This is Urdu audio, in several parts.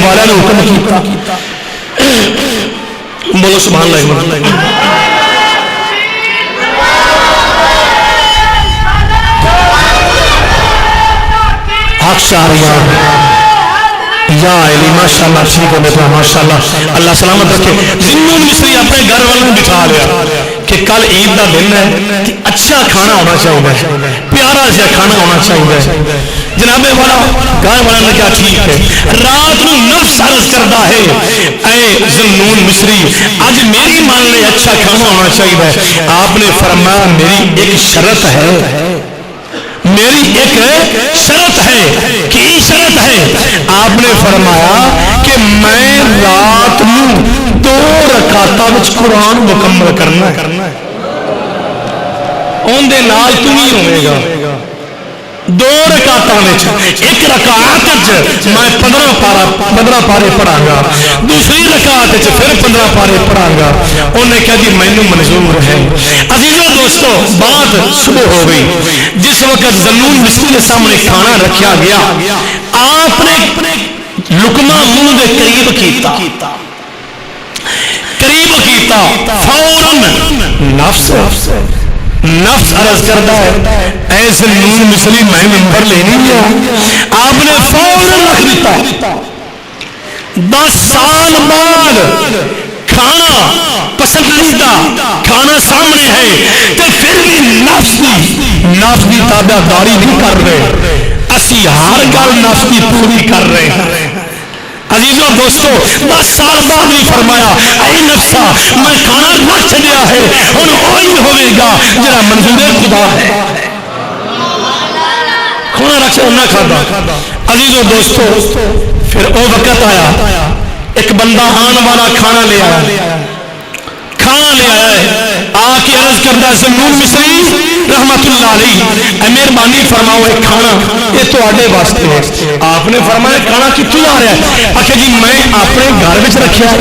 والے نے حکم کیتا بولو سبحان اللہ حق شاریاں یا علی ماشاءاللہ ٹھیک ہے بیٹا ماشاءاللہ اللہ سلامت رکھے ذنون مصری اپنے گھر والوں بٹھا لیا کہ کل عید کا دن ہے کہ اچھا کھانا ہونا چاہیے پیارا سا کھانا ہونا چاہیے جناب والا گھر والا نے کیا ٹھیک ہے رات کو نفس عرض کرتا ہے اے ذنون مصری آج میری مان لے اچھا کھانا ہونا چاہیے آپ نے فرمایا میری ایک شرط ہے میری ایک شرط ہے کہ شرط ہے آپ نے فرمایا کہ میں رات میں 2 رکعتاں وچ قرآن مکمل کرنا ہے اون دے نال تو ہی ہوے گا 2 رکعتاں وچ ایک رکعت وچ میں 15 پارے پڑھاں گا دوسری رکعت وچ پھر 15 پارے پڑھاں گا انہیں کہا جی مینوں منظور ہے عزیزو دوستو بات صبح ہو گئی جس وقت ذنون مصری کے سامنے کھانا رکھا گیا آپ نے لقمہ منہ دے قریب کیتا فوراً نفس عرض کرتا ہے اے ذنون مصری میں منبر لینی ہے آپ نے فوراً رکھ دیتا 10 سال بعد کھانا پسندیدہ کھانا سامنے ہے تو پھر بھی نفس کی تابع داری نہیں کر رہے اسی ہر گل نفس کی پوری کر رہے ہیں عزیزو دوستو 10 سال بعد بھی فرمایا اے نفسا میں کھانا نہ چھڈیا ہے ہن وہی ہوے گا جڑا منظور خدا ہے کھانا رکھ نہ کھادا عزیزو دوستو پھر وہ وقت آیا ایک بندہ آن والا کھانا لے آیا ہے آ کے عرض کرتا ذنون مصری رحمت اللہ علیہ اے مہربانی فرماؤ ایک کھانا یہ تواڈے واسطے ہے آپ نے فرمایا کھانا کتوں آ رہا ہے آخر جی میں اپنے گھر وچ رکھیا ہے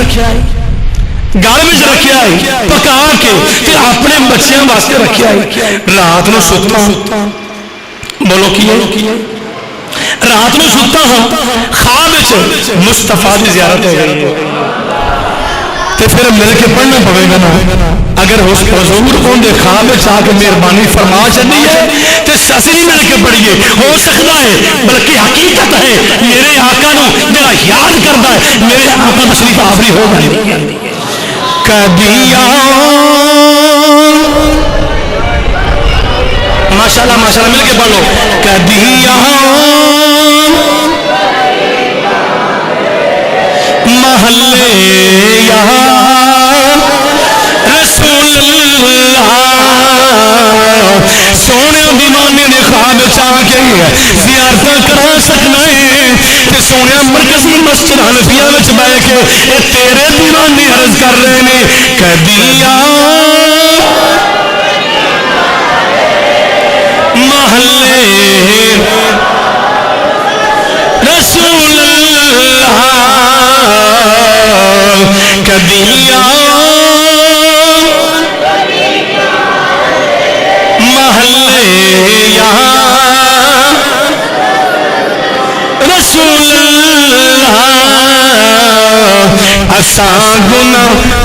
پکا کے تے اپنے بچیاں واسطے رکھیا ہے رات نو ستا بولو کی رات میں ستا ہوں خواب وچ مصطفیٰ دی زیارت ہو گئی تے پھر مل کے پڑھنا پڑے گا نا اگر حضور اون دے خواب وچ آ کے مہربانی فرما چلی ہے تے اسی مل کے پڑھیے ہو سکتا ہے بلکہ حقیقت ہے میرے آقا نو جڑا یاد کرتا ہے میرے آقا تشریف آوری ہو گئی کبھی ماشاءاللہ ماشاءاللہ مل کے پڑھ لو کبھی محلے رسول اللہ سونے دیوانے نے خواب چاہ کے زیارت کرا سکنا ہے سونے مرکزی مسجد حنفیہ وچ بیٹھ کے تیرے دیوانے عرض کر رہے ہیں کبھی محلے رسول اللہ کبھی محلے رسول اللہ اساں گناہ